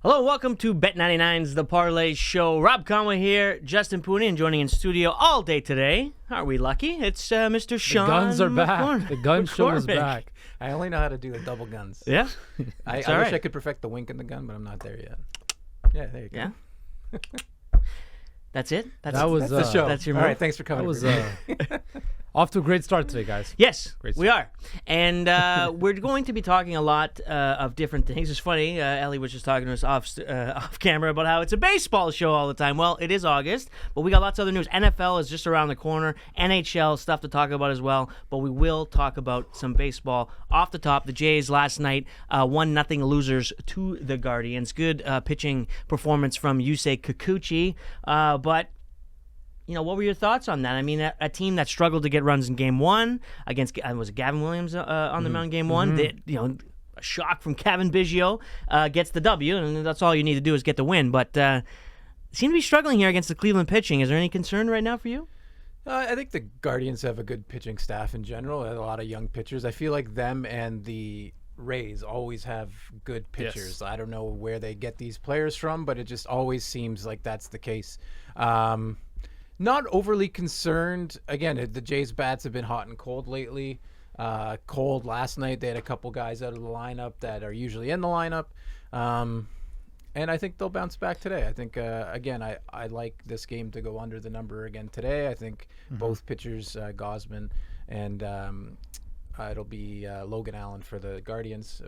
Hello, welcome to Bet99's The Parleh Show. Rob Conway here, Justin Pooney, and joining in studio all day today. Aren't we lucky? It's Mr. Sean. The guns are back. McClanahan. The gun show is back. I only know how to do the double guns. Yeah? I wish I could perfect the wink in the gun, but I'm not there yet. Yeah, there you go. Yeah? That's it? That's the show. That's your all move? right, thanks for coming. That was off to a great start today, guys. Yes, Great we start. are. And we're going to be talking a lot of different things. It's funny, Ellie was just talking to us off camera about how it's a baseball show all the time. Well, it is August, but we got lots of other news. NFL is just around the corner. NHL stuff to talk about as well. But we will talk about some baseball. Off the top, the Jays last night 1-0 losers to the Guardians. Good pitching performance from Yusei Kikuchi. But what were your thoughts on that? I mean, a team that struggled to get runs in Game 1 against was it Gavin Williams on the mound in Game 1? A shock from Kevin Biggio gets the W, and that's all you need to do is get the win. But seem to be struggling here against the Cleveland pitching. Is there any concern right now for you? I think the Guardians have a good pitching staff in general. They have a lot of young pitchers. I feel like them and the Rays always have good pitchers. Yes. I don't know where they get these players from, but it just always seems like that's the case. Not overly concerned. Again, the Jays' bats have been hot and cold lately. Cold last night. They had a couple guys out of the lineup that are usually in the lineup. And I think they'll bounce back today. I think, again, I like this game to go under the number again today. I think both pitchers, Gausman and it'll be Logan Allen for the Guardians.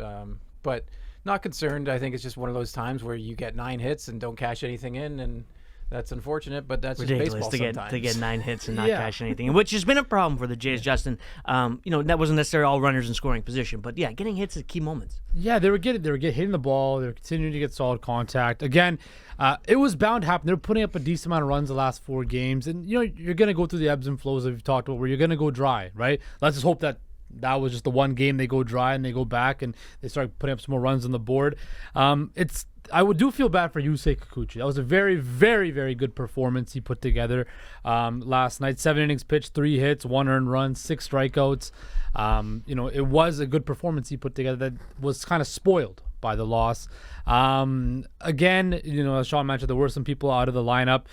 But not concerned. I think it's just one of those times where you get 9 hits and don't cash anything in, and that's unfortunate, but that's ridiculous just baseball to get 9 hits and not Yeah. cash anything, which has been a problem for the Jays, Justin. That wasn't necessarily all runners in scoring position, but yeah, getting hits at key moments. Yeah, they were hitting the ball. They were continuing to get solid contact. Again, it was bound to happen. They're putting up a decent amount of runs the last 4 games, and you're going to go through the ebbs and flows that we've talked about, where you're going to go dry, right? Let's just hope that was just the one game they go dry and they go back and they start putting up some more runs on the board. I do feel bad for Yusei Kikuchi. That was a very, very, very good performance he put together last night. 7 innings pitched, 3 hits, 1 earned run, 6 strikeouts. It was a good performance he put together that was kind of spoiled by the loss. Again, as Sean mentioned, there were some people out of the lineup.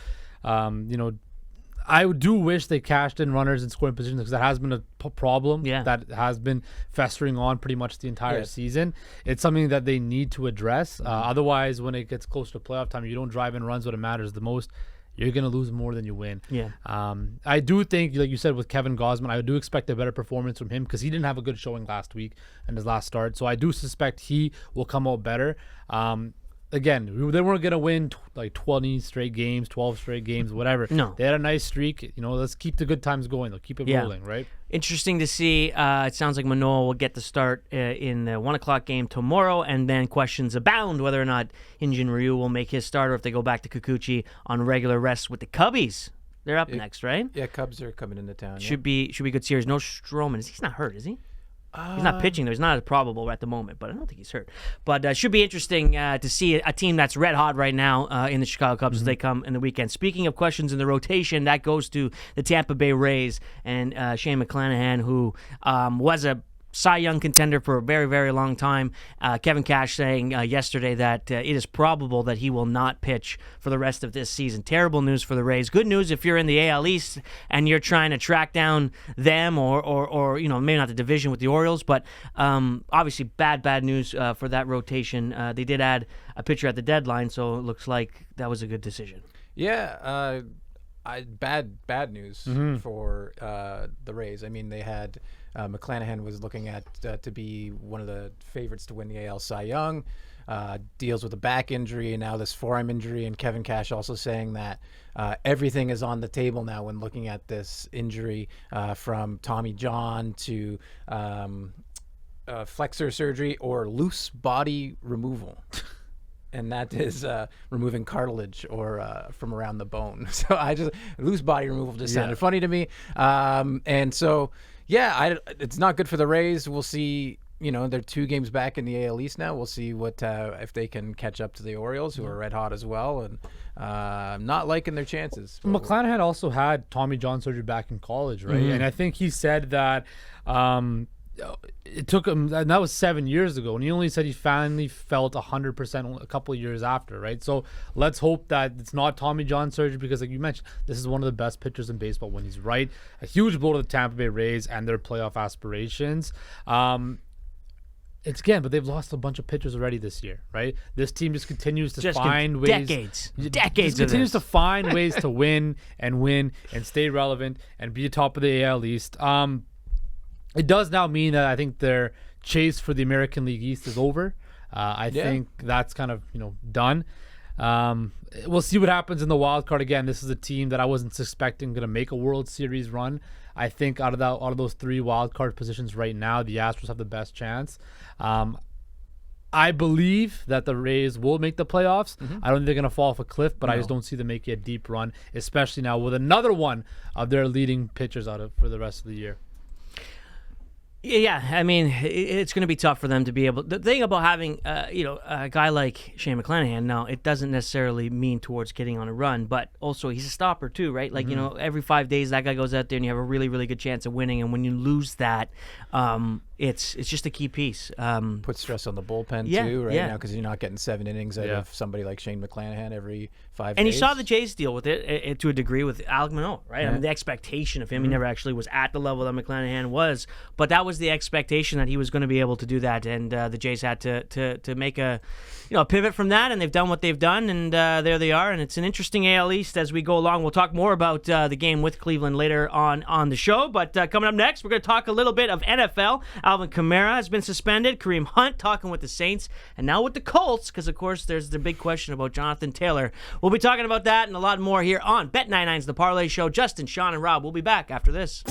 I do wish they cashed in runners in scoring positions, because that has been a problem that has been festering on pretty much the entire season. It's something that they need to address. Otherwise, when it gets close to playoff time, you don't drive in runs when it matters the most. You're going to lose more than you win. Yeah. I do think, like you said, with Kevin Gausman, I do expect a better performance from him, because he didn't have a good showing last week in his last start. So I do suspect he will come out better. Again, they weren't going to win 20 straight games, 12 straight games, whatever. No. They had a nice streak. Let's keep the good times going. They'll keep it rolling, right? Interesting to see. It sounds like Manoah will get the start in the 1 o'clock game tomorrow, and then questions abound whether or not Hyun-Jin Ryu will make his start, or if they go back to Kikuchi on regular rest with the Cubbies. They're up next, right? Yeah, Cubs are coming into town. Should be a good series. No Stroman. He's not hurt, is he? He's not pitching, though. He's not as probable at the moment, but I don't think he's hurt. But should be interesting to see a team that's red hot right now in the Chicago Cubs as they come in the weekend. Speaking of questions in the rotation, that goes to the Tampa Bay Rays and Shane McClanahan, who was a Cy Young contender for a very, very long time. Kevin Cash saying yesterday that it is probable that he will not pitch for the rest of this season. Terrible news for the Rays. Good news if you're in the AL East and you're trying to track down them or maybe not the division with the Orioles, but obviously bad news for that rotation. They did add a pitcher at the deadline, so it looks like that was a good decision. Yeah, bad news for the Rays. I mean, they had McClanahan was looking at to be one of the favorites to win the AL Cy Young. Deals with a back injury and now this forearm injury, and Kevin Cash also saying that everything is on the table now when looking at this injury, from Tommy John to flexor surgery or loose body removal. And that is removing cartilage or from around the bone. So loose body removal just sounded funny to me. And so, it's not good for the Rays. We'll see. They're 2 games back in the AL East now. We'll see what if they can catch up to the Orioles, who are red hot as well, and not liking their chances. McClanahan also had Tommy John surgery back in college, right? And I think he said that it took him, and that was 7 years ago, and he only said he finally felt 100% a couple of years after, right? So let's hope that it's not Tommy John surgery, because like you mentioned, this is one of the best pitchers in baseball when he's right. A huge blow to the Tampa Bay Rays and their playoff aspirations. It's again, but they've lost a bunch of pitchers already this year, right? This team just continues to find ways. Decades continues to find ways to win and stay relevant and be atop of the AL East. It does now mean that I think their chase for the American League East is over. I think that's kind of done. We'll see what happens in the wild card. Again, this is a team that I wasn't suspecting going to make a World Series run. I think out of those 3 wild card positions right now, the Astros have the best chance. I believe that the Rays will make the playoffs. I don't think they're going to fall off a cliff, but I just don't see them making a deep run, especially now with another one of their leading pitchers for the rest of the year. Yeah, I mean, it's going to be tough for them to be able. The thing about having, a guy like Shane McClanahan, now it doesn't necessarily mean towards getting on a run, but also he's a stopper too, right? Like every 5 days that guy goes out there and you have a really, really good chance of winning, and when you lose that, it's just a key piece. Puts stress on the bullpen too, right now, because you're not getting 7 innings out of somebody like Shane McClanahan every 5 days. And he saw the Jays deal with it to a degree with Alek Manoah, right? I mean, the expectation of him, he never actually was at the level that McClanahan was, but that was the expectation that he was going to be able to do that, and the Jays had to make a pivot from that, and they've done what they've done, and there they are. And it's an interesting AL East as we go along. We'll talk more about the game with Cleveland later on the show, but coming up next, we're going to talk a little bit of NFL. Alvin Kamara has been suspended, Kareem Hunt talking with the Saints, and now with the Colts, because of course there's the big question about Jonathan Taylor. We'll be talking about that and a lot more here on Bet99's The Parleh Show. Justin, Sean, and Rob will be back after this.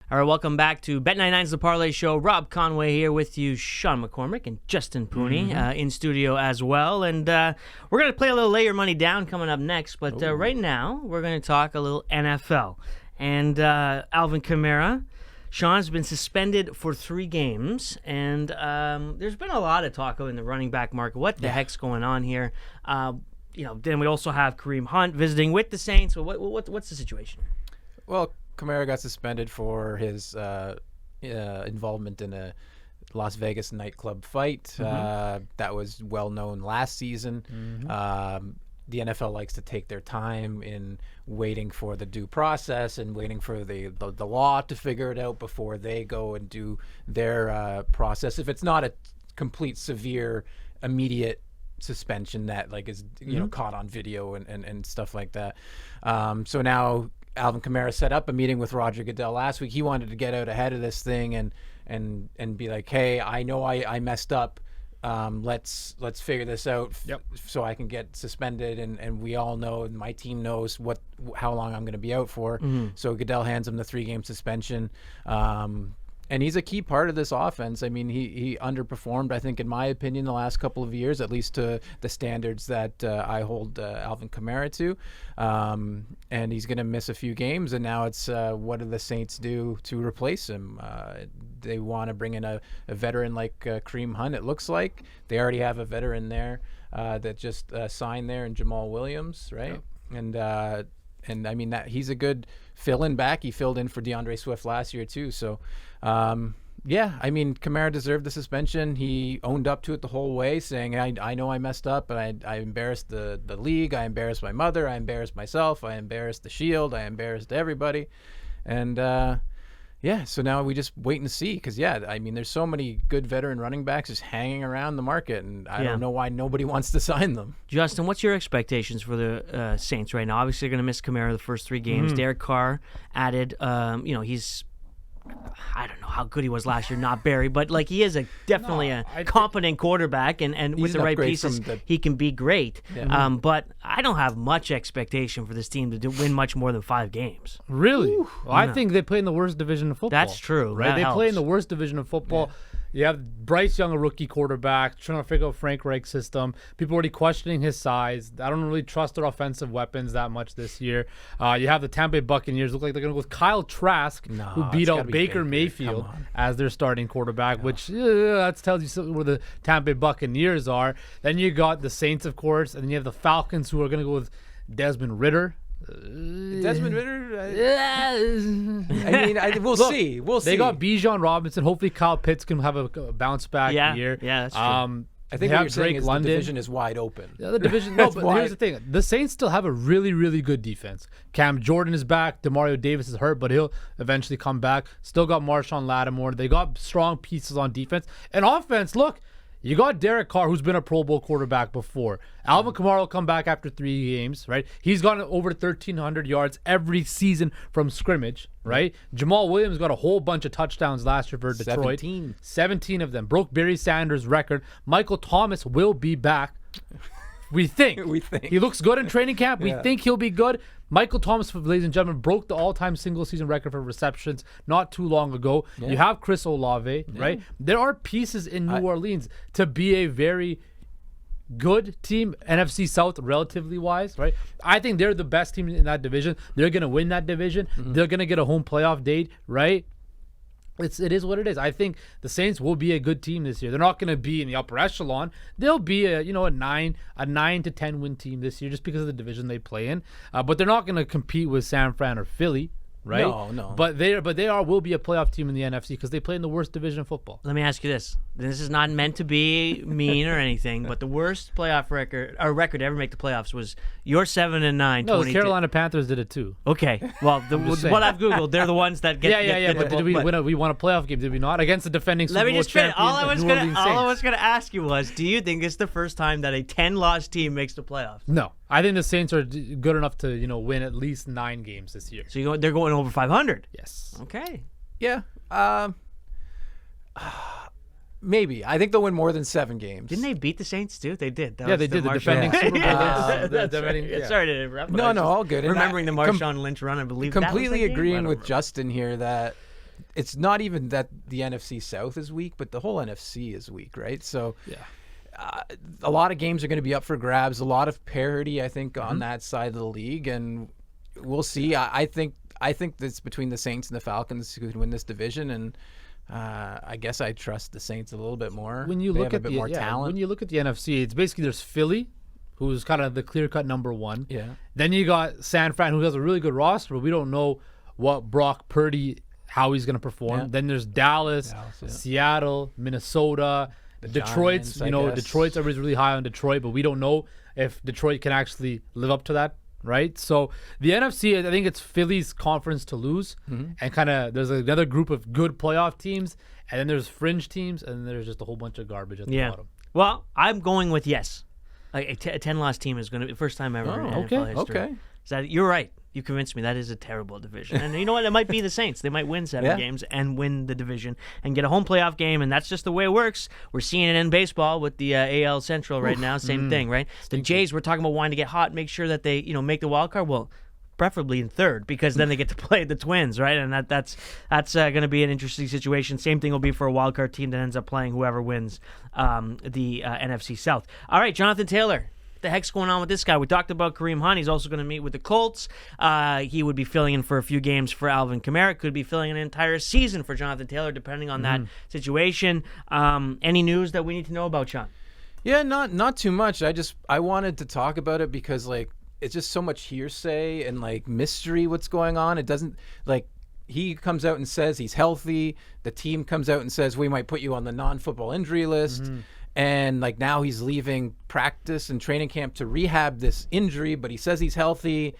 All right, welcome back to Bet99's The Parleh Show. Rob Conway here with you, Sean McCormick, and Justin Pooney in studio as well. And we're going to play a little Lay Your Money Down coming up next. But right now, we're going to talk a little NFL. And Alvin Kamara, Sean's been suspended for 3 games. And there's been a lot of talk in the running back market. What the heck's going on here? Then we also have Kareem Hunt visiting with the Saints. So what's the situation? Well, Kamara got suspended for his involvement in a Las Vegas nightclub fight. That was well known last season. The NFL likes to take their time in waiting for the due process and waiting for the law to figure it out before they go and do their process. If it's not a complete, severe, immediate suspension that is caught on video and stuff like that. So now Alvin Kamara set up a meeting with Roger Goodell last week. He wanted to get out ahead of this thing and be like, hey, I know I messed up. Let's figure this out so I can get suspended, and we all know, and my team knows how long I'm going to be out for. So Goodell hands him the 3-game suspension. And he's a key part of this offense. I mean, he underperformed, I think, in my opinion, the last couple of years, at least to the standards that I hold Alvin Kamara to. And he's going to miss a few games. And now it's what do the Saints do to replace him? They want to bring in a veteran like Kareem Hunt, it looks like. They already have a veteran there that just signed there in Jamal Williams, right? Yep. And I mean, that he's a good fill-in back. He filled in for DeAndre Swift last year too. So, I mean, Kamara deserved the suspension. He owned up to it the whole way, saying, I know I messed up, and I embarrassed the league. I embarrassed my mother. I embarrassed myself. I embarrassed the Shield. I embarrassed everybody. And, so now we just wait and see, because, I mean, there's so many good veteran running backs just hanging around the market, and I don't know why nobody wants to sign them. Justin, what's your expectations for the Saints right now? Obviously, they're going to miss Kamara the first 3 games. Derek Carr added. He's, I don't know how good he was last year, not Barry, but he is definitely a competent quarterback, and with the right pieces, he can be great. Yeah. But I don't have much expectation for this team to win much more than 5 games. Really? Well, I think they play in the worst division of football. That's true. Right? They helps. Play in the worst division of football. Yeah. You have Bryce Young, a rookie quarterback, trying to figure out Frank Reich's system. People already questioning his size. I don't really trust their offensive weapons that much this year. You have the Tampa Bay Buccaneers. Look like they're going to go with Kyle Trask, who beat out Baker Mayfield as their starting quarterback, which that tells you where the Tampa Bay Buccaneers are. Then you got the Saints, of course, and then you have the Falcons, who are going to go with Desmond Ridder. Desmond Ritter. We'll see. We'll see. They got Bijan Robinson. Hopefully, Kyle Pitts can have a bounce back year. Yeah, that's true. I think what you're saying is the division is wide open. Yeah, the division. No, but here's the thing: the Saints still have a really, really good defense. Cam Jordan is back. Demario Davis is hurt, but he'll eventually come back. Still got Marshawn Lattimore. They got strong pieces on defense and offense. Look, you got Derek Carr, who's been a Pro Bowl quarterback before. Alvin Kamara will come back after 3 games, right? He's gotten over 1,300 yards every season from scrimmage, right? Jamal Williams got a whole bunch of touchdowns last year for Detroit. 17 of them. Broke Barry Sanders' record. Michael Thomas will be back. We think. He looks good in training camp. We think he'll be good. Michael Thomas, ladies and gentlemen, broke the all-time single-season record for receptions not too long ago. Yeah. You have Chris Olave, right? There are pieces in New Orleans to be a very good team, NFC South relatively wise, right? I think they're the best team in that division. They're going to win that division. They're going to get a home playoff date, right? It is what it is. I think the Saints will be a good team this year. They're not going to be in the upper echelon. They'll be a 9 to 10 win team this year just because of the division they play in. But they're not going to compete with San Fran or Philly, right? No. But will be a playoff team in the NFC because they play in the worst division of football. Let me ask you this. This is not meant to be mean or anything, but the worst playoff record to ever make the playoffs was your 7-9. No, the Carolina Panthers did it too. Okay. Well, what I've Googled, they're the ones that get. Yeah. But did we win? We won a playoff game, did we not? Against the defending Super Bowl champions. All I was going to ask you was, do you think it's the first time that a 10-loss team makes the playoffs? No. I think the Saints are good enough to win at least 9 games this year. So they're going over 500. Yes. Okay. Yeah. Maybe. I think they'll win more than 7 games. Didn't they beat the Saints too? They did. They did. The defending Super Bowl. Sorry to interrupt. No, all good. Remembering the Marshawn Lynch run, I believe. Completely agreeing with Justin here that it's not even that the NFC South is weak, but the whole NFC is weak, right? So a lot of games are going to be up for grabs. A lot of parity, I think, on that side of the league, and we'll see. I think that's between the Saints and the Falcons who can win this division, and I guess I trust the Saints a little bit more. When you look at more talent. When you look at the NFC, it's basically there's Philly, who's kind of the clear-cut number 1. Yeah. Then you got San Fran, who has a really good roster, but we don't know what Brock Purdy, how he's going to perform. Yeah. Then there's Dallas, Seattle, Minnesota, Detroit's. Detroit's everybody's really high on Detroit, but we don't know if Detroit can actually live up to that. Right, so the NFC, I think it's Philly's conference to lose, and kind of there's another group of good playoff teams, and then there's fringe teams, and then there's just a whole bunch of garbage at the bottom. Well, I'm going with yes. Like a 10-loss team is going to be the first time ever in NFL history. Okay. So you're right. You convinced me. That is a terrible division. And you know what? It might be the Saints. They might win 7 games and win the division and get a home playoff game, and that's just the way it works. We're seeing it in baseball with the AL Central right now. Same thing, right? The Jays, we're talking about wanting to get hot, make sure that they make the wild card. Well, preferably in 3rd because then they get to play the Twins, right? And that's going to be an interesting situation. Same thing will be for a wild card team that ends up playing whoever wins the NFC South. All right, Jonathan Taylor. The heck's going on with this guy? We talked about Kareem Hunt. He's also going to meet with the Colts. He would be filling in for a few games for Alvin Kamara. Could be filling an entire season for Jonathan Taylor, depending on that situation. Any news that we need to know about, Sean? Yeah, not too much. I wanted to talk about it because it's just so much hearsay and mystery what's going on. It doesn't he comes out and says he's healthy. The team comes out and says we might put you on the non-football injury list. And now he's leaving practice and training camp to rehab this injury, but he says he's healthy.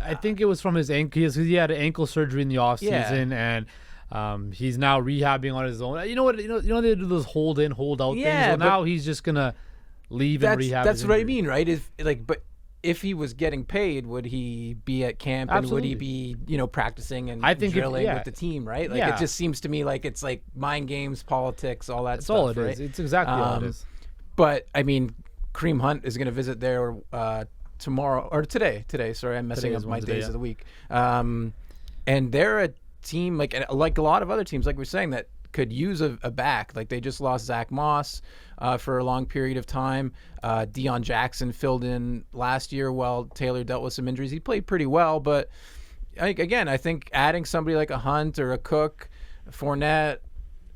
I think it was from his ankle. He had an ankle surgery in the offseason, and he's now rehabbing on his own. You know what? They do those hold in, hold out things. Well, now he's just gonna leave and rehab. That's what I mean, right? If he was getting paid, would he be at camp? Absolutely. And would he be, practicing and drilling with the team, right? It just seems to me like it's mind games, politics, all that stuff. That's all it is. It's exactly all it is. But, I mean, Kareem Hunt is going to visit there tomorrow, or today. Sorry, I'm messing up my days of the week. And they're a team, like a lot of other teams, like we're saying, that could use a back. They just lost Zach Moss for a long period of time. Deion Jackson filled in last year while Taylor dealt with some injuries. He played pretty well, but I think adding somebody like a Hunt or a Cook, Fournette,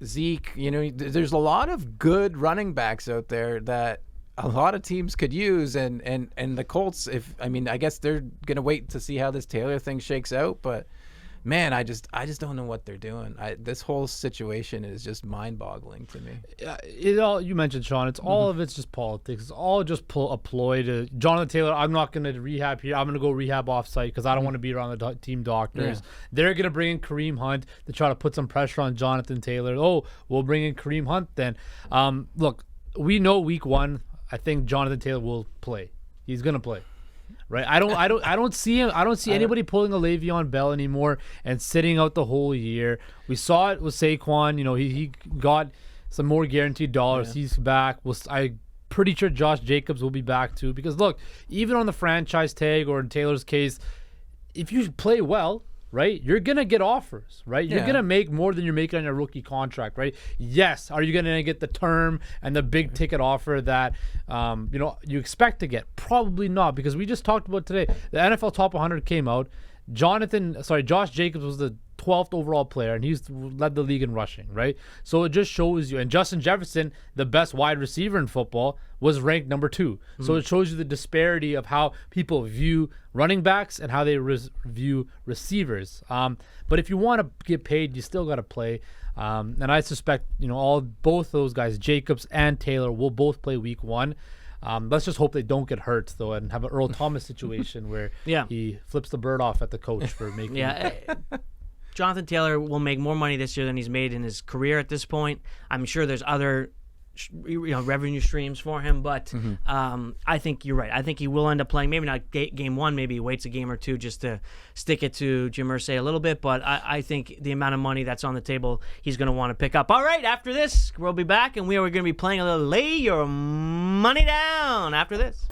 Zeke, there's a lot of good running backs out there that a lot of teams could use, and the Colts. I guess they're gonna wait to see how this Taylor thing shakes out, but. Man, I just don't know what they're doing. This whole situation is just mind-boggling to me. You mentioned, Sean, it's all of it's just politics. It's all just a ploy to Jonathan Taylor. I'm not going to rehab here. I'm going to go rehab off-site because I don't want to be around the team doctors. Yeah. They're going to bring in Kareem Hunt to try to put some pressure on Jonathan Taylor. Oh, we'll bring in Kareem Hunt then. Look, we know week 1, I think Jonathan Taylor will play. He's going to play. Right, I don't see him. I don't see anybody pulling a Le'Veon Bell anymore and sitting out the whole year. We saw it with Saquon. He got some more guaranteed dollars. Yeah. He's back. I'm pretty sure Josh Jacobs will be back too. Because look, even on the franchise tag or in Taylor's case, if you play well, right, you're gonna get offers, right? You're gonna make more than you're making on your rookie contract, right? Yes, are you gonna get the term and the big ticket offer that you expect to get? Probably not, because we just talked about today. The NFL Top 100 came out. Josh Jacobs was the 12th overall player, and he's led the league in rushing, right? So it just shows you. And Justin Jefferson, the best wide receiver in football, was ranked number 2. So it shows you the disparity of how people view running backs and how they view receivers. But if you want to get paid, you still got to play. And I suspect both those guys, Jacobs and Taylor, will both play week 1. Let's just hope they don't get hurt, though, and have an Earl Thomas situation where he flips the bird off at the coach for making Jonathan Taylor will make more money this year than he's made in his career at this point. I'm sure there's other revenue streams for him, but I think you're right. I think he will end up playing, maybe not game 1, maybe he waits a game or 2 just to stick it to Jim Irsay a little bit, but I think the amount of money that's on the table, he's going to want to pick up. All right, after this, we'll be back, and we are going to be playing a little Lay Your Money Down after this.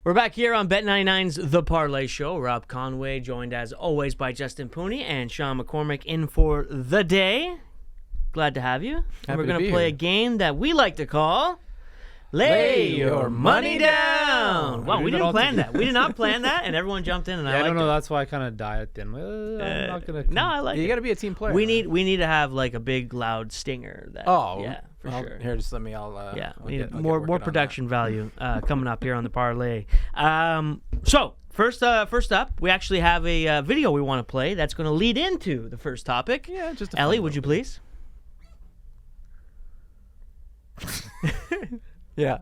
We're back here on Bet99's The Parleh Show. Rob Conway, joined as always by Justin Pooney and Sean McCormick in for the day. Glad to have you. And we're going to play a game that we like to call Lay Your Money Down. Wow, we didn't plan that. We did not plan that, and everyone jumped in, and I don't know. That's why I kind of died at them. I'm not gonna. No, I like it. You got to be a team player. We need to have like a big loud stinger. For sure. Here, just let me. We need more production value coming up here on the parlay. So first up, we actually have a video we want to play that's going to lead into the first topic. Yeah, just Ellie, would you please? Yeah.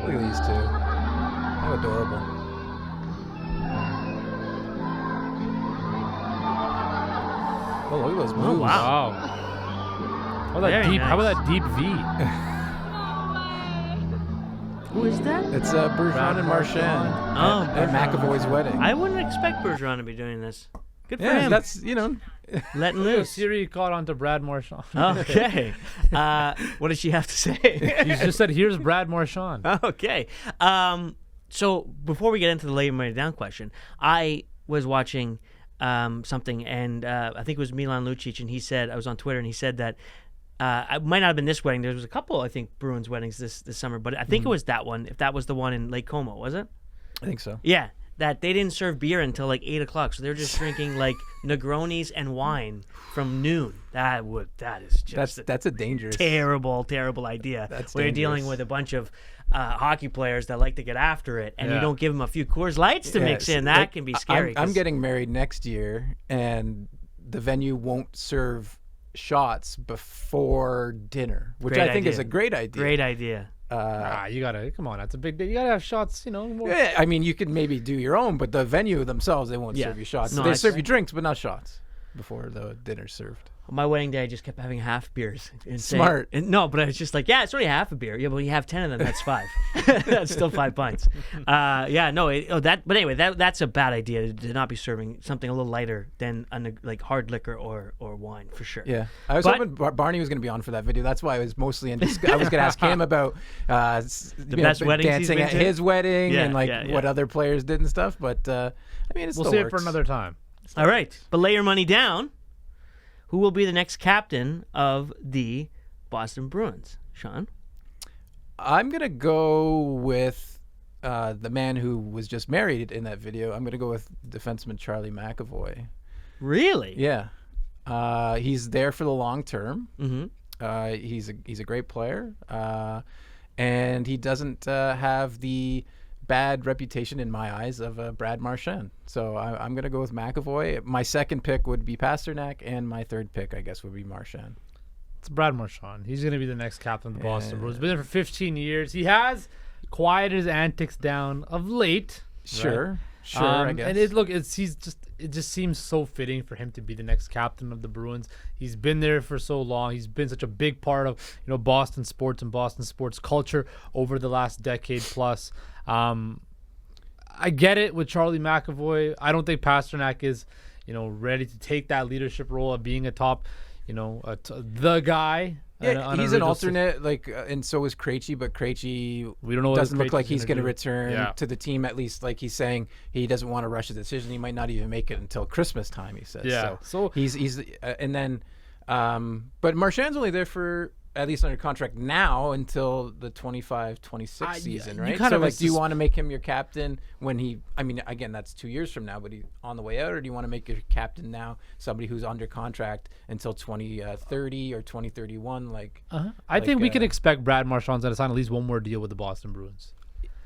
Look at these two. How adorable. Oh, look at those moves. Oh, wow. How about that deep V? Who is that? It's Bergeron and Marchand at McAvoy's wedding. I wouldn't expect Bergeron to be doing this. Good for him. That's, letting loose. Siri caught on to Brad Marchand. Okay. What does she have to say? She just said, here's Brad Marchand. Okay. So before we get into the Lay Your Money Down question, I was watching something, and I think it was Milan Lucic, and he said, I was on Twitter, and he said that it might not have been this wedding. There was a couple, I think, Bruins weddings this summer, but I think it was that one, if that was the one in Lake Como, was it? I think so. Yeah. That they didn't serve beer until like 8 o'clock, so they're just drinking like Negronis and wine from noon. That is just that's a dangerous, terrible idea. That's where you're dealing with a bunch of hockey players that like to get after it, and you don't give them a few Coors Lights to mix in. That can be scary. I'm getting married next year, and the venue won't serve shots before dinner, which I think is a great idea. Great idea. You gotta come on. That's a big day. You gotta have shots. More. Yeah, I mean, you could maybe do your own, but the venue themselves, they won't serve you shots. No, they serve you drinks, but not shots before the dinner's served. On my wedding day, I just kept having half beers. Smart. No, but it's just like, it's only half a beer. Yeah, but you have 10 of them. That's 5. That's still 5 pints. But anyway, that's a bad idea to not be serving something a little lighter than like hard liquor or wine for sure. Yeah, I was hoping Barney was going to be on for that video. That's why I was mostly I was going to ask him about the best weddings dancing at his wedding and what other players did and stuff. But I mean, we'll save it for another time. All right, but lay your money down. Who will be the next captain of the Boston Bruins? Sean? I'm going to go with the man who was just married in that video, I'm going to go with defenseman Charlie McAvoy. Really? Yeah. He's there for the long term. Mm-hmm. He's a great player. And he doesn't have the bad reputation in my eyes of Brad Marchand. So I'm going to go with McAvoy. My second pick would be Pasternak, and my third pick, I guess, would be Marchand. It's Brad Marchand. He's going to be the next captain of the Boston Bruins. Been there for 15 years. He has quieted his antics down of late. Sure, right? sure. I guess. And it just seems so fitting for him to be the next captain of the Bruins. He's been there for so long. He's been such a big part of Boston sports and Boston sports culture over the last decade plus. I get it with Charlie McAvoy. I don't think Pasternak is ready to take that leadership role of being a top. The guy. Yeah, he's an alternate, and so is Krejci, but Krejci we don't know doesn't look like he's going to return Yeah. to the team, at least like he's saying he doesn't want to rush a decision. He might not even make it until Christmas time, he says. Yeah. So he's and then, but Marchand's only there for, at least under contract now, until the 25-26 season, right? So do you want to make him your captain when again, that's 2 years from now, but he's on the way out, or do you want to make your captain now somebody who's under contract until 2030 or 2031? I think we can expect Brad Marchand's going to sign at least one more deal with the Boston Bruins.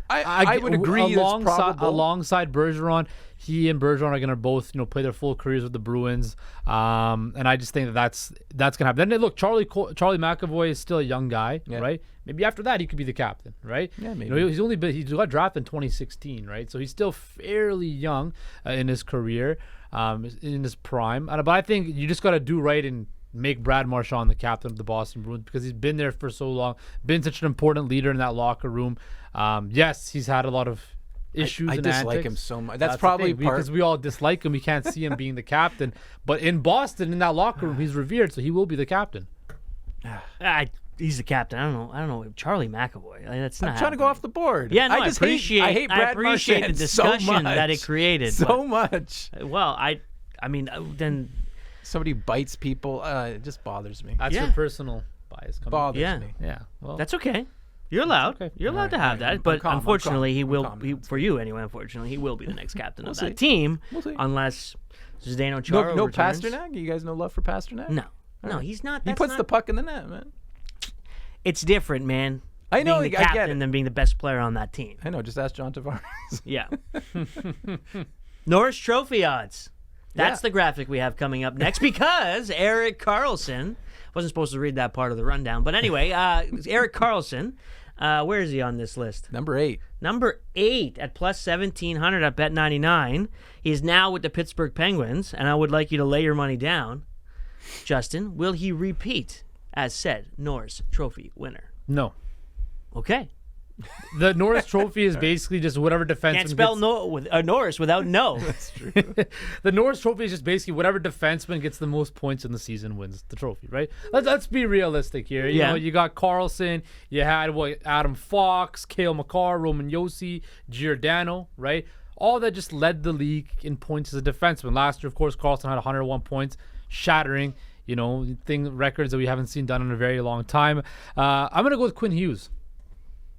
I would agree. Alongside Bergeron, he and Bergeron are going to both, play their full careers with the Bruins, and I just think that's going to happen. Then look, Charlie McAvoy is still a young guy, right? Maybe after that he could be the captain, right? Yeah, maybe. He got drafted in 2016, right? So he's still fairly young in his career, in his prime. But I think you just got to do right and make Brad Marchand the captain of the Boston Bruins because he's been there for so long, been such an important leader in that locker room. Yes, he's had a lot of issues. I and dislike antics. him so much. That's probably because we all dislike him. We can't see him being the captain. But in Boston, in that locker room, he's revered, so he will be the captain. He's the captain. I don't know. Charlie McAvoy. That's not. I'm trying to go off the board. Yeah, no, I appreciate Brad the Marchand discussion so that it created. So much. Well, then somebody bites people. It just bothers me. That's your personal bias. Bothers me. Yeah. Well, that's okay. You're allowed. Okay. You're allowed to have that. But unfortunately, he will. For you anyway. Unfortunately, he will be the next captain of that team, unless Zdeno Chara No returns. Pasternak. You guys no love for Pasternak? No, he's not. He puts the puck in the net, man. It's different, man. I know. Being the I get captain it. than being the best player on that team. I know. Just ask John Tavares. Yeah. Karlsson Trophy odds. That's the graphic we have coming up next because Erik Karlsson wasn't supposed to read that part of the rundown, but anyway, Erik Karlsson. Where is he on this list? Number 8. Number 8 at plus 1,700 at Bet99. He's now with the Pittsburgh Penguins, and I would like you to lay your money down. Justin, will he repeat as said Norris Trophy winner? No. Okay. The Norris Trophy is basically just whatever defenseman Can't spell Norris without no. That's true. The Norris Trophy is just basically whatever defenseman gets the most points in the season wins the trophy, right? Let's be realistic here. You know, you got Karlsson, you had Adam Fox, Cale Makar, Roman Josi, Giordano, right? All that just led the league in points as a defenseman. Last year, of course, Karlsson had 101 points, shattering, records that we haven't seen done in a very long time. I'm going to go with Quinn Hughes.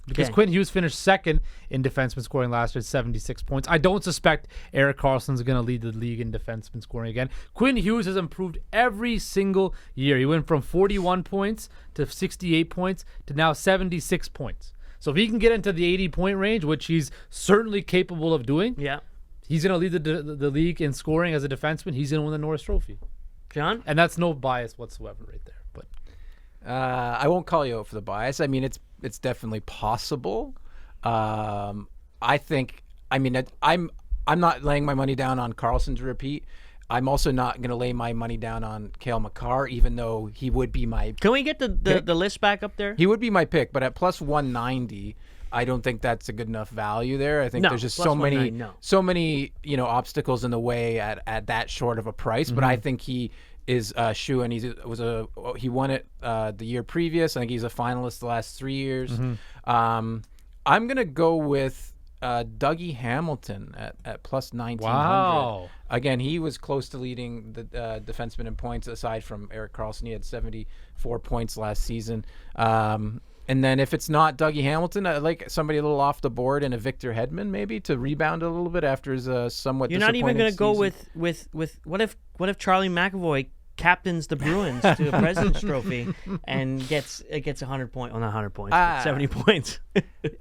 Because Quinn Hughes finished second in defenseman scoring last year at 76 points. I don't suspect Erik Karlsson is going to lead the league in defenseman scoring again. Quinn Hughes has improved every single year. He went from 41 points to 68 points to now 76 points. So if he can get into the 80-point range, which he's certainly capable of doing, he's going to lead the league in scoring as a defenseman. He's going to win the Norris Trophy. John? And that's no bias whatsoever right there. But I won't call you out for the bias. I mean, it's definitely possible. I'm not laying my money down on Karlsson to repeat. I'm also not going to lay my money down on Cale Makar, even though he would be my Can we get the list back up there? He would be my pick, but at plus 190, I don't think that's a good enough value there. I think there's just so many obstacles in the way at that short of a price. But I think he is a shoe, and he won it the year previous. I think he's a finalist the last 3 years. I'm gonna go with Dougie Hamilton at plus 1,900. Wow. Again, he was close to leading the defenseman in points aside from Erik Karlsson. He had 74 points last season. And then if it's not Dougie Hamilton, I like somebody a little off the board and a Victor Hedman maybe to rebound a little bit after his somewhat. You're not even going to go with what if Charlie McAvoy captains the Bruins to a President's Trophy and gets 100 points, well, not 100 points, but 70 points.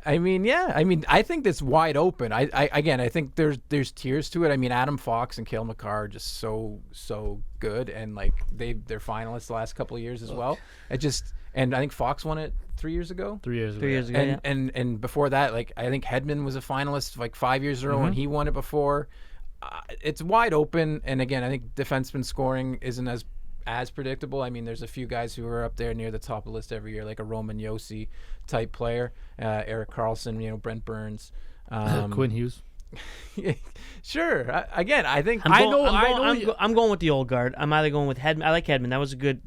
I mean, yeah. I mean, I think it's wide open. I think there's tiers to it. I mean, Adam Fox and Cale Makar are just so good, and like they're finalists the last couple of years as well. And I think Fox won it 3 years ago. 3 years ago. 3 years ago. And before that, like I think Hedman was a finalist like 5 years in a row, and he won it before. It's wide open, and again, I think defenseman scoring isn't as predictable. I mean, there's a few guys who are up there near the top of the list every year, like a Roman Yossi type player, Erik Karlsson, Brent Burns, Quinn Hughes. Sure. Again, I think I'm going with the old guard. I'm either going with Hedman. I like Hedman. That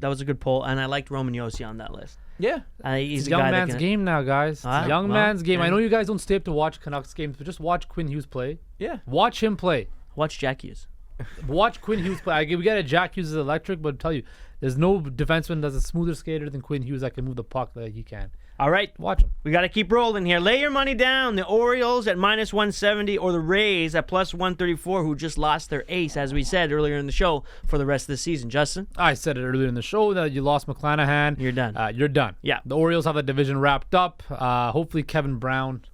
was a good poll, and I liked Roman Yossi on that list. Yeah, he's a young guy man's game now, guys. Young man's game. Yeah. I know you guys don't stay up to watch Canucks games, but just watch Quinn Hughes play. Yeah, watch him play. Watch Jack Hughes. Watch Quinn Hughes play. We get it. Jack Hughes is electric, but I tell you, there's no defenseman that's a smoother skater than Quinn Hughes that can move the puck like he can. All right, watch him. We got to keep rolling here. Lay your money down. The Orioles at -170 or the Rays at +134, who just lost their ace, as we said earlier in the show, for the rest of the season. Justin? I said it earlier in the show that you lost McClanahan. You're done. You're done. Yeah. The Orioles have the division wrapped up. Hopefully Kevin Brown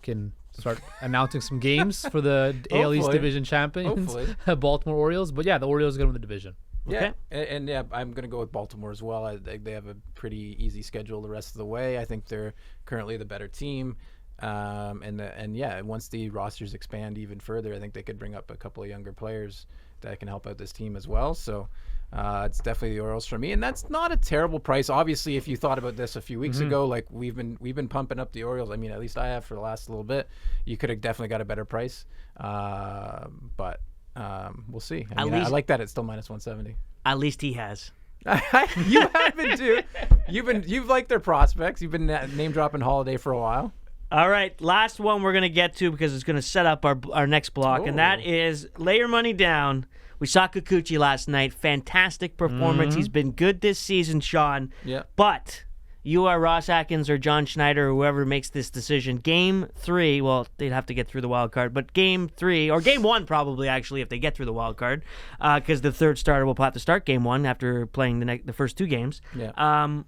can start announcing some games for the AL East division champions, Baltimore Orioles. But yeah, the Orioles are going to win the division. Yeah, okay. and yeah, I'm going to go with Baltimore as well. I think they have a pretty easy schedule the rest of the way. I think they're currently the better team. And once the rosters expand even further, I think they could bring up a couple of younger players that can help out this team as well. So it's definitely the Orioles for me, and that's not a terrible price. Obviously, if you thought about this a few weeks ago, like we've been pumping up the Orioles. I mean, at least I have for the last little bit. You could have definitely got a better price, but we'll see. I like that it's still -170. At least he has. You have been too. You've liked their prospects. You've been name dropping Holiday for a while. All right, last one we're going to get to because it's going to set up our next block, and that is lay your money down. We saw Kikuchi last night. Fantastic performance. He's been good this season, Sean. Yeah. But you are Ross Atkins or John Schneider or whoever makes this decision. Game 3, well, they'd have to get through the wild card, but Game 3, or Game 1 probably actually if they get through the wild card, because the third starter will have to start Game 1 after playing the first 2 games. Yeah.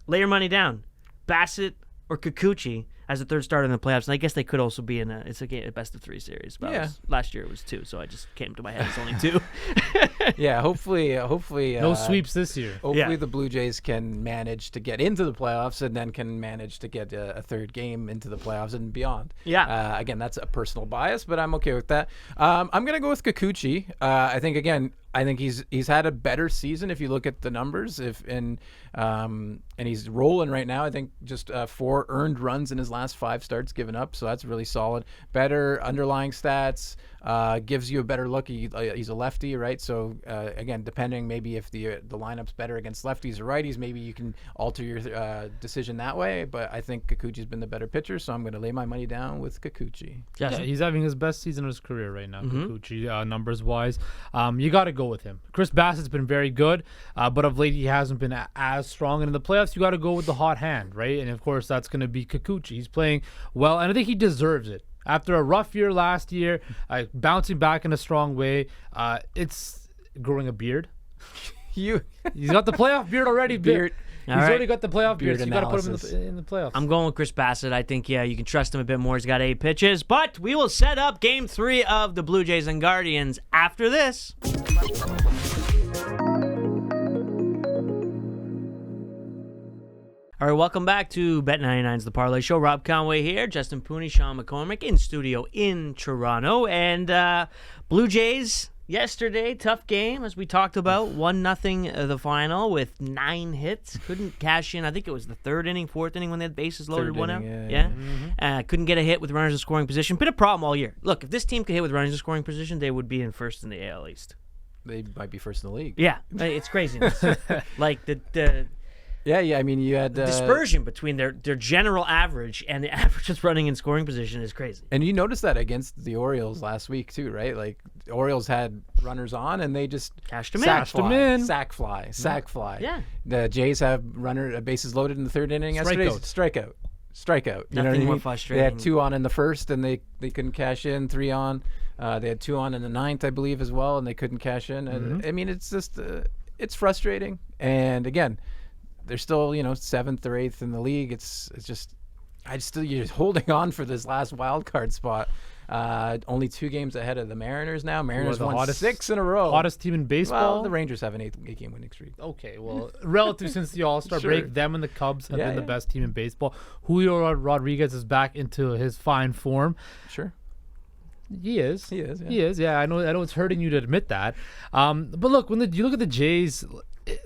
Lay your money down. Bassett or Kikuchi as a third starter in the playoffs, and I guess they could also be in a best of 3 series. But last year it was 2, so I just came to my head it's only 2. Yeah, hopefully no sweeps this year. Hopefully the Blue Jays can manage to get into the playoffs and then can manage to get a third game into the playoffs and beyond. Yeah. Again, that's a personal bias, but I'm okay with that. I'm gonna go with Kikuchi. I think he's had a better season if you look at the numbers. And he's rolling right now. I think just 4 earned runs in his last 5 starts given up, so that's really solid. Better underlying stats, gives you a better look. He's a lefty, right? So again, depending maybe if the lineup's better against lefties or righties, maybe you can alter your decision that way. But I think Kikuchi's been the better pitcher, so I'm going to lay my money down with Kikuchi. Yeah, he's having his best season of his career right now, Kikuchi, numbers wise. You got to go with him. Chris Bassett's been very good, but of late he hasn't been as strong. And in the playoffs, you got to go with the hot hand, right? And of course, that's going to be Kikuchi. He's playing well, and I think he deserves it. After a rough year last year, bouncing back in a strong way, it's growing a beard. He's got the playoff beard already. Beard. He's already got the playoff beard, so you got to put him in the playoffs. I'm going with Chris Bassett. I think, you can trust him a bit more. He's got 8 pitches. But we will set up Game 3 of the Blue Jays and Guardians after this. All right, welcome back to Bet99's The Parleh Show. Rob Conway here, Justin Pooney, Sean McCormick in studio in Toronto. And Blue Jays yesterday, tough game, as we talked about. 1-0 the final with 9 hits. Couldn't cash in. I think it was the 3rd inning, 4th inning when they had bases loaded, 1 out. Yeah. Couldn't get a hit with runners in scoring position. Been a problem all year. Look, if this team could hit with runners in scoring position, they would be in first in the AL East. They might be first in the league. Yeah, it's craziness. Like Yeah. I mean, you had Dispersion between their general average and the averages running in scoring position is crazy. And you noticed that against the Orioles last week too, right? Like the Orioles had runners on and they just Cashed them in. sack fly. Yeah. The Jays have bases loaded in the third inning yesterday. Strikeout. You know what I Nothing more mean? frustrating. They had 2 on in the first and they couldn't cash in. 3 on. They had 2 on in the ninth, I believe, as well, and they couldn't cash in. And I mean, it's just it's frustrating. And again, they're still 7th or 8th in the league. It's just you're holding on for this last wild card spot. Only 2 games ahead of the Mariners now. Mariners won 6 in a row. Hottest team in baseball. Well, the Rangers have an 8-game winning streak. Okay, well, relative since the All-Star break, them and the Cubs have been the best team in baseball. Julio Rodriguez is back into his fine form. Sure. He is. Yeah. I know it's hurting you to admit that. But look, when you look at the Jays,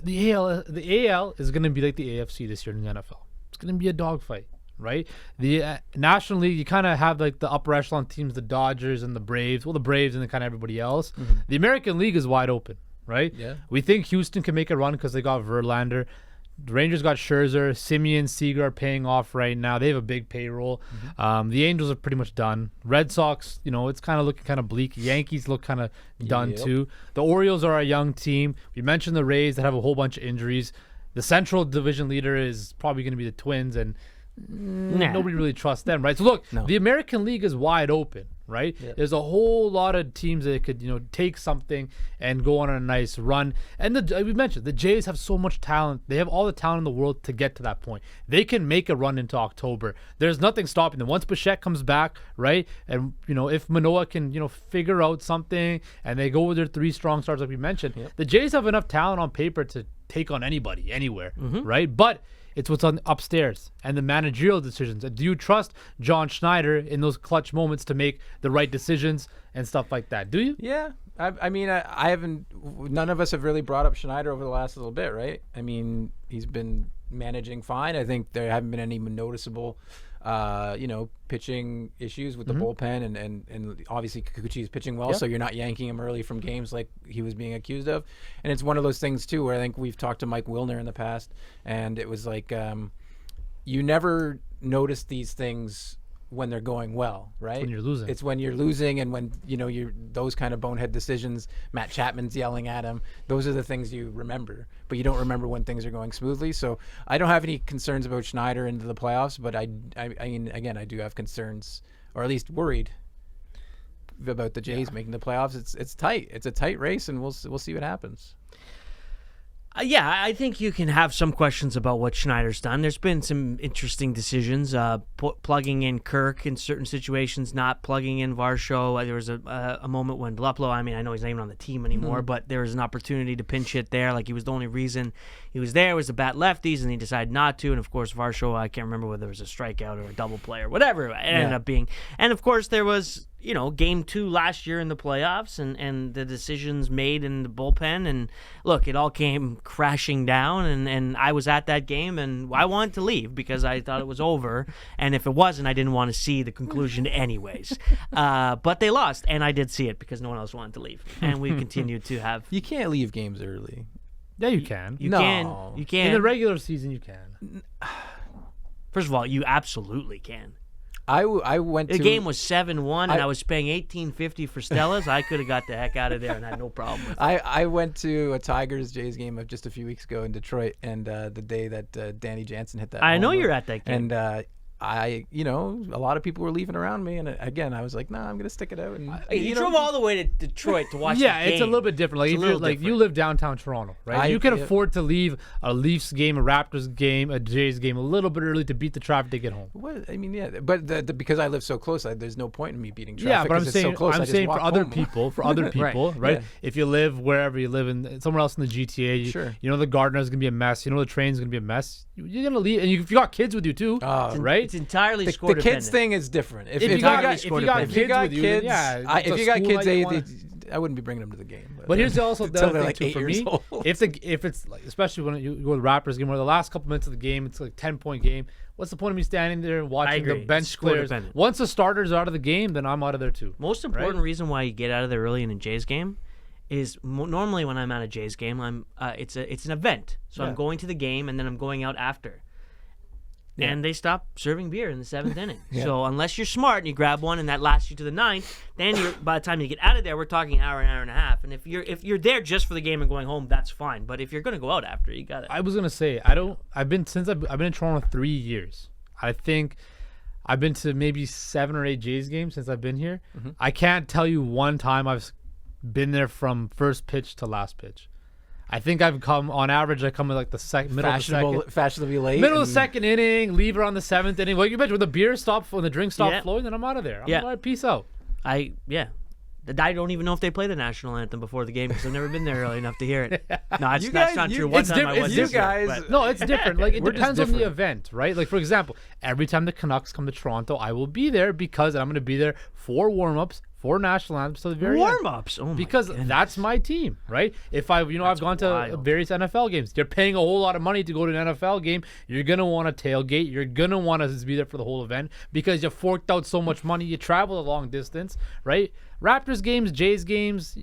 the AL is going to be like the AFC this year in the NFL. It's going to be a dogfight, right? The National League, you kind of have like the upper echelon teams, the Dodgers and the Braves. Well, the Braves and then kind of everybody else. The American League is wide open, right? Yeah. We think Houston can make a run because they got Verlander. The Rangers got Scherzer, Simeon, Seager are paying off right now. They have a big payroll. The Angels are pretty much done. Red Sox, it's kind of looking kind of bleak. Yankees look kind of done too. The Orioles are a young team. We mentioned the Rays that have a whole bunch of injuries. The Central Division leader is probably going to be the Twins, and nobody really trusts them, right? So look, the American League is wide open, right? Yeah. There's a whole lot of teams that could, take something and go on a nice run. And we mentioned the Jays have so much talent. They have all the talent in the world to get to that point. They can make a run into October. There's nothing stopping them. Once Bichette comes back, right? And, if Manoah can, figure out something and they go with their 3 strong starts like we mentioned, the Jays have enough talent on paper to take on anybody, anywhere, right? But it's what's on upstairs and the managerial decisions. And do you trust John Schneider in those clutch moments to make the right decisions and stuff like that? Do you? Yeah. I mean, I haven't. None of us have really brought up Schneider over the last little bit, right? I mean, he's been managing fine. I think there haven't been any noticeable, pitching issues with the bullpen, and obviously Kikuchi is pitching well, so you're not yanking him early from games like he was being accused of. And it's one of those things too where I think we've talked to Mike Wilner in the past, and it was like you never notice these things when they're going well, right? When you're losing. It's when you're losing, and when you're those kind of bonehead decisions, Matt Chapman's yelling at him. Those are the things you remember, but you don't remember when things are going smoothly. So I don't have any concerns about Schneider into the playoffs, but I mean, again, I do have concerns, or at least worried about the Jays making the playoffs. It's tight. It's a tight race, and we'll see what happens. I think you can have some questions about what Schneider's done. There's been some interesting decisions, plugging in Kirk in certain situations, not plugging in Varsho. There was a moment when Luplow, I mean, I know he's not even on the team anymore, but there was an opportunity to pinch hit there. Like, he was the only reason he was there was to bat lefties, and he decided not to. And, of course, Varsho, I can't remember whether it was a strikeout or a double play or whatever it ended up being. And, of course, there was game 2 last year in the playoffs and the decisions made in the bullpen. And look, it all came crashing down, and I was at that game, and I wanted to leave because I thought it was over. And if it wasn't, I didn't want to see the conclusion anyways. But they lost, and I did see it because no one else wanted to leave. And we continued to have... You can't leave games early. Yeah, you can. You can. In the regular season, you can. First of all, you absolutely can. I went to... The game was 7-1, and I was paying $18.50 for Stella's. I could have got the heck out of there and had no problem with it. I went to a Tigers-Jays game of just a few weeks ago in Detroit, and the day that Danny Jansen hit that I know homer. you're at that game. And a lot of people were leaving around me, and again, I was like, nah, I'm gonna stick it out. And you drove all the way to Detroit to watch the game. It's a little bit different. Like, if you're like, you live downtown Toronto, right? You can afford to leave a Leafs game, a Raptors game, a Jays game a little bit early to beat the traffic to get home. What? I mean, but because I live so close, there's no point in me beating traffic. Yeah, but I'm saying, so close, I'm saying for other people, right? Yeah. If you live wherever you live in somewhere else in the GTA, sure. The Gardner's gonna be a mess. The train's gonna be a mess. You're gonna leave, and if you got kids with you too, right? It's entirely the kids thing is different. If you got kids, I wouldn't be bringing them to the game. But here's also the other thing like too for me. If it's like, especially when you go to the Raptors game, where the last couple minutes of the game, it's like a 10-point game. What's the point of me standing there and watching the bench players? Once the starters are out of the game, then I'm out of there too. Most important reason why you get out of there early in a Jays game is normally when I'm at a Jays game, it's an event. So I'm going to the game and then I'm going out after. Yeah. And they stop serving beer in the 7th inning. So unless you're smart and you grab one and that lasts you to the 9th, then by the time you get out of there, we're talking hour and a half. And if you're there just for the game and going home, that's fine. But if you're going to go out after, you got it. I was gonna say I've been in Toronto 3 years. I think I've been to maybe 7 or 8 Jays games since I've been here. I can't tell you one time I've been there from first pitch to last pitch. I think I've come on average. I come in like the middle of the second, fashionably late, middle of the 2nd inning, leave around the 7th inning. Like you mentioned, when the beer stops, when the drink stops flowing, then I'm out of there. I'm like, all right, peace out. I don't even know if they play the national anthem before the game because I've never been there early enough to hear it. No, that's not true. One time I was there. No, it's different. Like it depends on the event, right? Like for example, every time the Canucks come to Toronto, I will be there because I'm going to be there for warm-ups, for national anthems to the very warm-ups. Oh my because goodness. That's my team, right? If I've gone to various NFL games, you're paying a whole lot of money to go to an NFL game. You're gonna want to tailgate. You're gonna want to be there for the whole event because you forked out so much money. You travel a long distance, right? Raptors games, Jays games,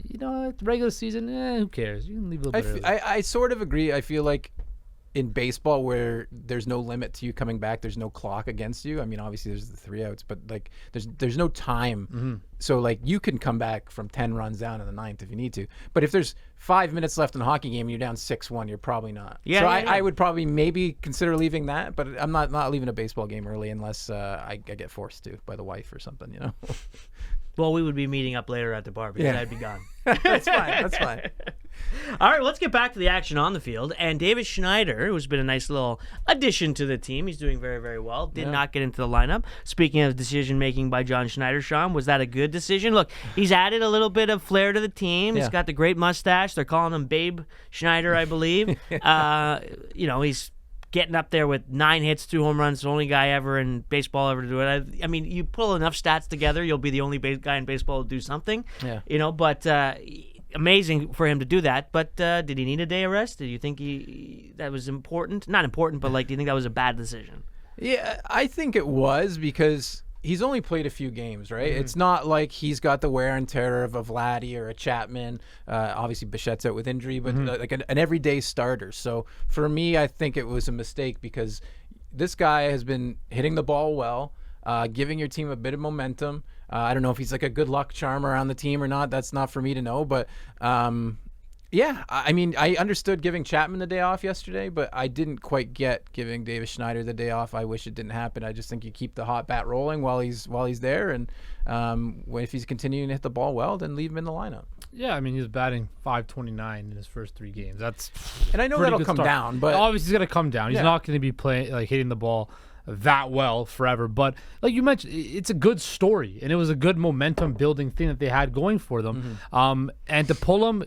regular season, who cares? You can leave a little bit early. I sort of agree. I feel like in baseball where there's no limit to you coming back, there's no clock against you. I mean, obviously there's the 3 outs, but like there's no time. So like you can come back from 10 runs down in the 9th if you need to. But if there's 5 minutes left in a hockey game and you're down 6-1, you're probably not. I would probably maybe consider leaving that, but I'm not leaving a baseball game early unless I get forced to by the wife or something, Well, we would be meeting up later at the bar because I'd be gone. That's fine. All right, let's get back to the action on the field. And Davis Schneider, who's been a nice little addition to the team, he's doing very, very well, did not get into the lineup. Speaking of decision-making by John Schneider, Sean, was that a good decision? Look, he's added a little bit of flair to the team. He's got the great mustache. They're calling him Babe Schneider, I believe. He's getting up there with 9 hits, 2 home runs, the only guy ever in baseball ever to do it. I mean, you pull enough stats together, you'll be the only guy in baseball to do something. But amazing for him to do that. But did he need a day of rest? Did you think that was important? Not important, but do you think that was a bad decision? Yeah, I think it was because he's only played a few games, right? It's not like he's got the wear and tear of a Vladdy or a Chapman. Obviously, Bichette's out with injury, but like an everyday starter. So for me, I think it was a mistake because this guy has been hitting the ball well, giving your team a bit of momentum. I don't know if he's like a good luck charm around the team or not. That's not for me to know, but I mean, I understood giving Chapman the day off yesterday, but I didn't quite get giving Davis Schneider the day off. I wish it didn't happen. I just think you keep the hot bat rolling while he's there, and if he's continuing to hit the ball well, then leave him in the lineup. Yeah, I mean, he's batting .529 in his first 3 games. And I know that'll come down, but obviously he's gonna come down. He's not going to be hitting the ball that well forever. But like you mentioned, it's a good story, and it was a good momentum building thing that they had going for them. And to pull him,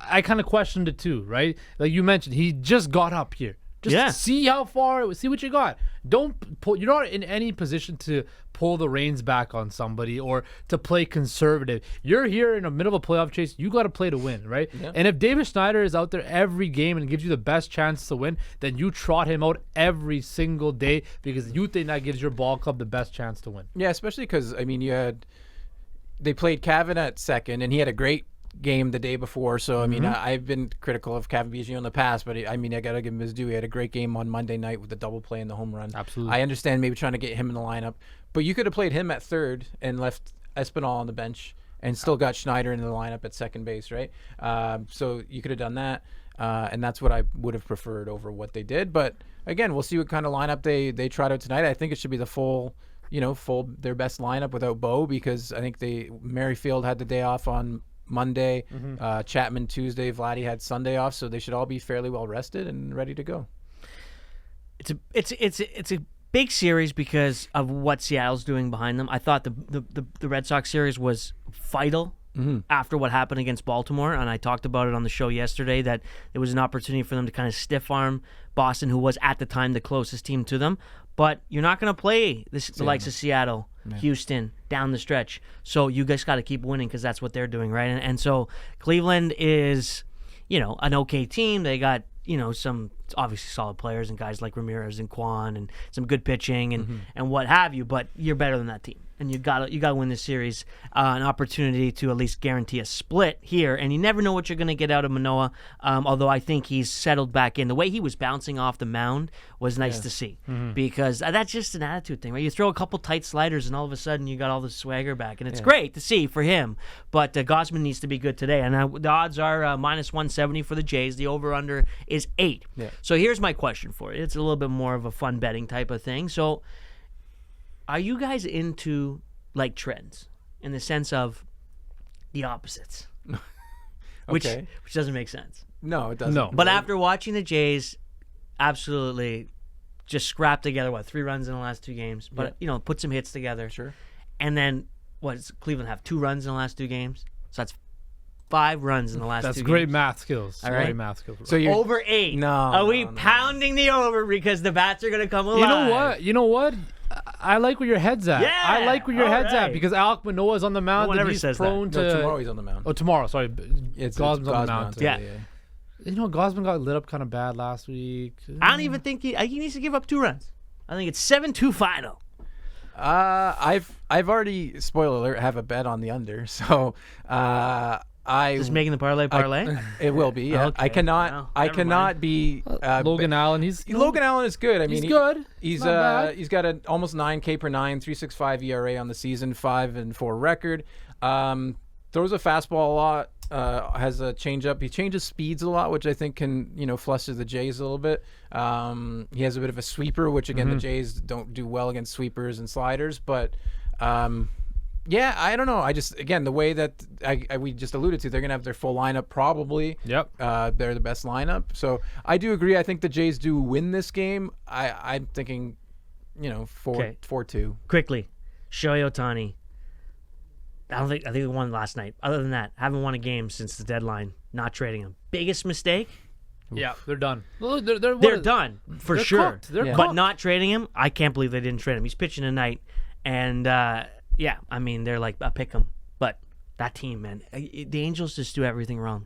I kind of questioned it too, right? Like you mentioned, he just got up here. Just see how far, see what you got. Don't pull. You're not in any position to pull the reins back on somebody or to play conservative. You're here in the middle of a playoff chase. You got to play to win, right? Yeah. And if Davis Schneider is out there every game and gives you the best chance to win, then you trot him out every single day because you think that gives your ball club the best chance to win. Yeah, especially because I mean, they played Cavan at second, and he had a great game the day before. So I mean, I've been critical of Cavan Biggio in the past, but I mean, I gotta give him his due. He had a great game on Monday night with the double play and the home run. Absolutely. I understand maybe trying to get him in the lineup, but you could have played him at third and left Espinal on the bench and still got Schneider in the lineup at second base, right? So you could have done that, and that's what I would have preferred over what they did. But again, we'll see what kind of lineup they tried out tonight. I think it should be the full their best lineup without Bo, because I think Merrifield had the day off on Monday, Chapman Tuesday, Vladdy had Sunday off, so they should all be fairly well rested and ready to go. It's a big series because of what Seattle's doing behind them. I thought the Red Sox series was vital after what happened against Baltimore, and I talked about it on the show yesterday that it was an opportunity for them to kind of stiff arm Boston, who was at the time the closest team to them. But you're not going to play the likes of Seattle, Houston, down the stretch. So you guys got to keep winning because that's what they're doing, right? And so Cleveland is, an okay team. They got, some obviously solid players and guys like Ramirez and Kwan and some good pitching and what have you, but you're better than that team. and you got to win this series, an opportunity to at least guarantee a split here. And you never know what you're going to get out of Manoah. Although I think he's settled back in. The way he was bouncing off the mound was nice to see, because that's just an attitude thing, right? You throw a couple tight sliders, and all of a sudden you got all the swagger back, and it's great to see for him. But Gausman needs to be good today, and the odds are minus 170 for the Jays. The over/under is 8. Yeah. So here's my question for you. It's a little bit more of a fun betting type of thing. So, are you guys into like trends in the sense of the opposites? Which doesn't make sense. No, it doesn't. No. But after watching the Jays absolutely just scrap together, 3 runs in the last 2 games, but put some hits together. Sure. And then what does Cleveland have? 2 runs in the last 2 games? So that's 5 runs in the last 2 games. That's great math skills. All right. Great math skills. So you're Over 8. No, Are we no. pounding the over because the bats are going to come alive? You know what? I like where your head's at. Yeah, I like where your head's right. at because Alec Manoah's on the mound No one and ever he's says that. prone No, to. tomorrow he's on the mound. Oh, tomorrow. Sorry, It's Gausman's on the Gausman mound. today, Yeah. Gausman got lit up kind of bad last week. I don't even think he needs to give up 2 runs. I think it's 7-2 final. I've already, spoiler alert, have a bet on the under. So Just making the parlay. it will be. Yeah. Okay. I cannot. Well, I never cannot be. Logan Allen, Logan Allen is good. I mean, he's good. He's not bad. he's got an almost 9 K per 9, 3.65 ERA on the season, 5-4 record. Throws a fastball a lot. Has a changeup. He changes speeds a lot, which I think can fluster the Jays a little bit. He has a bit of a sweeper, which again the Jays don't do well against sweepers and sliders. But yeah, I don't know. I just the way that we just alluded to, they're gonna have their full lineup probably. Yep. They're the best lineup. So I do agree. I think the Jays do win this game. I'm thinking, 4-2. Quickly, Shohei Ohtani. I think they won last night. Other than that, haven't won a game since the deadline. Not trading him. Biggest mistake? Yeah, they're done. They're Done for they're sure. cooked. They're But cooked. not trading him. I can't believe they didn't trade him. He's pitching tonight, and they're like a pick 'em. But that team, man, the Angels just do everything wrong.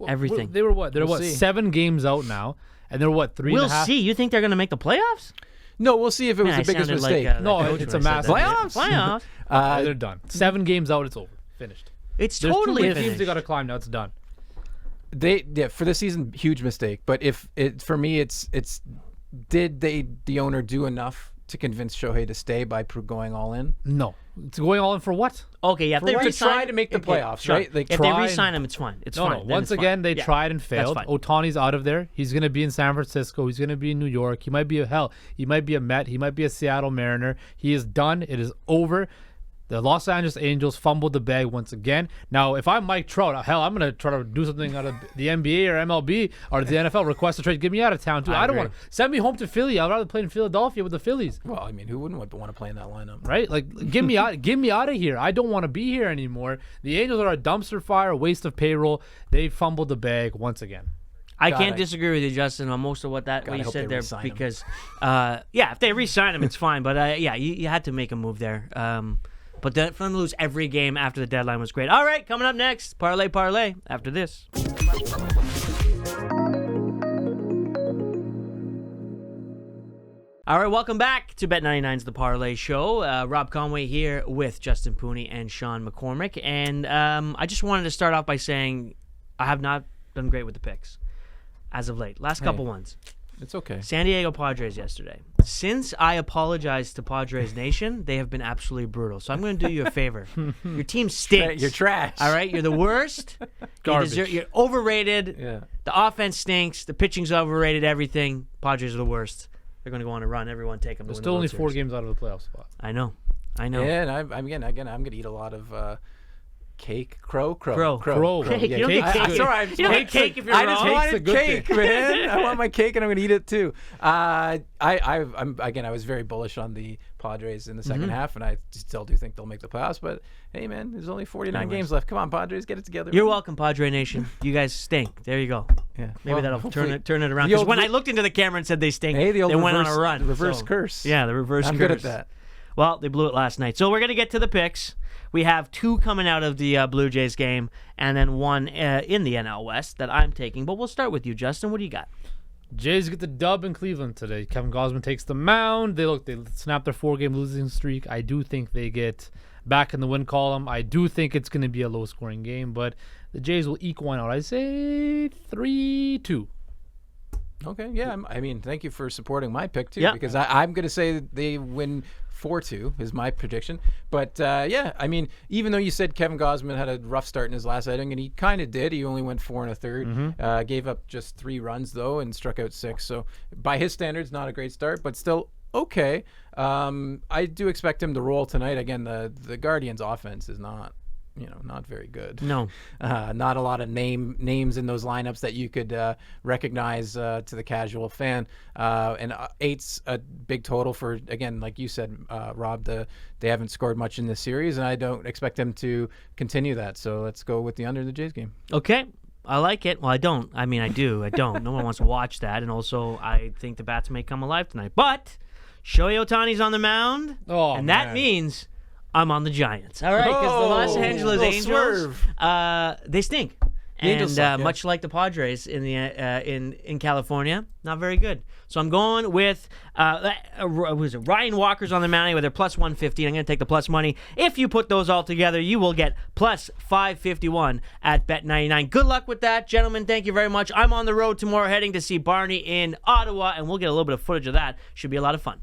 Everything. They were what? They're We'll what? see. 7 games out now, and they're what? 3.5. We'll see. You think they're going to make the playoffs? No, we'll see if it was Man, the biggest I sounded mistake. Like, No, the coach it's when a I said massive- that. Playoffs. They're done. 7 games out, it's over. Finished. It's There's totally too many finished. teams they got to climb now. It's done. For the season, huge mistake. But for me, it's did the owner do enough to convince Shohei to stay by going all in? No, it's going all in for what? Okay, yeah. If they To re-sign, try to make the playoffs, sure. right? Like, if try they and- re-sign him, it's fine. It's No, fine. no. Then Once it's again, fine. they Yeah, tried and failed. fine. Ohtani's out of there. He's going to be in San Francisco. He's going to be in New York. He might be he might be a Met. He might be a Seattle Mariner. He is done. It is over. The Los Angeles Angels fumbled the bag once again. Now, if I'm Mike Trout, hell, I'm going to try to do something out of the NBA or MLB or the NFL. Request a trade. Get me out of town, too. I don't agree. want to. Send me home to Philly. I'd rather play in Philadelphia with the Phillies. well, I mean, who wouldn't want to play in that lineup? Right? Like, get me out. Get me out of here. I don't want to be here anymore. The Angels are a dumpster fire, a waste of payroll. They fumbled the bag once again. I God, can't I- distribute with you, Justin, on most of what God, I you hope said they there re-sign him. because, if they re-sign him, it's fine. But you had to make a move there. But for them to lose every game after the deadline was great. All right, coming up next, Parleh after this. All right, welcome back to Bet99's The Parlay Show. Rob Conway here with Justin Pooney and Sean McCormick. And I just wanted to start off by saying I have not done great with the picks as of late. Last couple ones. It's okay. San Diego Padres yesterday. Since I apologized to Padres Nation, they have been absolutely brutal. So I'm going to do you a favor. Your team stinks. You're trash. All right? You're the worst. Garbage. You're overrated. Yeah. The offense stinks. The pitching's overrated. Everything. Padres are the worst. They're going to go on a run. Everyone take them. There's still only 4 games out of the playoff spot. I know. Yeah, and I'm gonna eat a lot of cake. Crow. Cake. Yeah, You don't get Cake's cake. good. Sorry, You don't get cake if you're I just wrong. Cake's a wanted good cake, thing. man. I want my cake, and I'm gonna eat it too. I was very bullish on the Padres in the second half, and I still do think they'll make the playoffs. But hey, man, there's only 49 games left. Come on, Padres, get it together. You're man. welcome, Padre Nation. You guys stink. There you go. Yeah, Maybe well, that'll hopefully- turn it around. the Because old when re- I looked into the camera and said they stink, Hey, the old they went on reverse- a run. reverse So, curse. Yeah, the reverse I'm curse. good at that. Well, they blew it last night. So we're going to get to the picks. We have 2 coming out of the Blue Jays game and then 1 in the NL West that I'm taking. But we'll start with you, Justin. What do you got? Jays get the dub in Cleveland today. Kevin Gausman takes the mound. They snap their 4-game losing streak. I do think they get back in the win column. I do think it's going to be a low-scoring game, but the Jays will eke one out. I say 3-2. Okay, yeah. I mean, thank you for supporting my pick, too, Yeah. because I'm going to say they win 4-2 is my prediction. But, yeah, I mean, even though you said Kevin Gausman had a rough start in his last outing, and he kind of did. He only went 4 1/3. Gave up just 3 runs, though, and struck out 6. So, by his standards, not a great start, but still okay. I do expect him to roll tonight. Again, the Guardians' offense is not very good. No. Not a lot of names in those lineups that you could recognize to the casual fan. And 8's a big total for, again, like you said, Rob, they haven't scored much in this series, and I don't expect them to continue that. So let's go with the under in the Jays game. Okay. I like it. Well, I don't. I mean, I do. I don't. No one wants to watch that. And also, I think the bats may come alive tonight. But Shohei Ohtani's on the mound, and that means I'm on the Giants. All right, because the Los Angeles Angels, they stink. Angels And suck, yeah. much like the Padres in the in California, not very good. So I'm going with Ryan Walker's on the mound with their plus 150. I'm going to take the plus money. If you put those all together, you will get plus 551 at Bet99. Good luck with that, gentlemen. Thank you very much. I'm on the road tomorrow, heading to see Barney in Ottawa, and we'll get a little bit of footage of that. Should be a lot of fun.